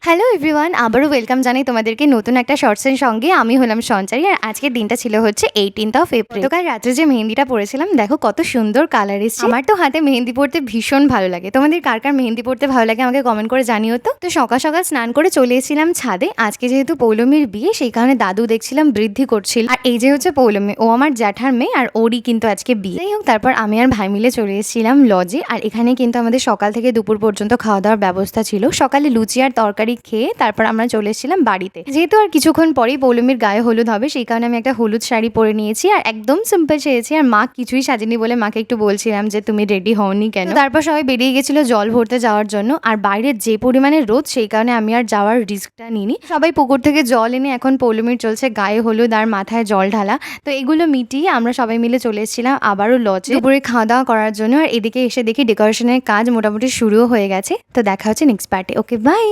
Hello everyone, আবারও welcome জানাই তোমাদেরকে নতুন একটা শর্টসের সঙ্গে। আমি হলাম সঞ্চারী আর আজকের দিনটা ছিল হচ্ছে 18th এপ্রিল। গতকাল রাত্রে যে মেহেন্দিটা পড়েছিলাম, দেখো কত সুন্দর কালার এসেছে। আমার তো হাতে মেহেন্দি পড়তে ভীষণ ভালো লাগে। তোমাদের কার কার মেহেন্দি পড়তে ভালো লাগে আমাকে কমেন্ট করে জানিও তো। সকাল সকাল স্নান করে চলে এসেছিলাম ছাদে। আজকে যেহেতু পৌলমীর বিয়ে, সেই কারণে দাদু দেখছিলাম বৃদ্ধি করছিল। আর এই যে হচ্ছে পৌলমী, ও আমার জ্যাঠার মেয়ে আর ওরই কিন্তু আজকে বিয়ে। যাই হোক, তারপর আমি আর ভাই মিলে চলে এসেছিলাম লজে। আর এখানে কিন্তু আমাদের সকাল থেকে দুপুর পর্যন্ত খাওয়া দাওয়ার ব্যবস্থা ছিল। সকালে লুচি আর তরকারি খেয়ে তারপর আমরা চলে এসেছিলাম বাড়িতে। যেহেতু আর কিছুক্ষণ পরেই পৌলমীর গায়ে হলুদ হবে, সেই কারণে আমি একটা হলুদ শাড়ি পরে নিয়েছি আর একদম সিম্পল সেজেছি। আর মা কিছুই সাজেনি বলে মাকে একটু বলছিলাম যে তুমি রেডি হওনি কেন। তারপর সবাই বেরিয়ে গেছিল জল ভরতে যাওয়ার জন্য। আর বাইরে যে পরিমাণে রোদ, সেই কারণে আমি আর যাওয়ার রিস্কটা নিইনি। সবাই পুকুর থেকে জল এনে এখন পৌলমীর চলছে গায়ে হলুদ আর মাথায় জল ঢালা। তো এগুলো মিটিয়ে আমরা সবাই মিলে চলে এসেছিলাম আবারও লজে দুপুরে খাওয়া দাওয়া করার জন্য। আর এদিকে এসে দেখি ডেকোরেশনের কাজ মোটামুটি শুরুও হয়ে গেছে। তো দেখা হচ্ছে নেক্সট পার্টে। ওকে, বাই।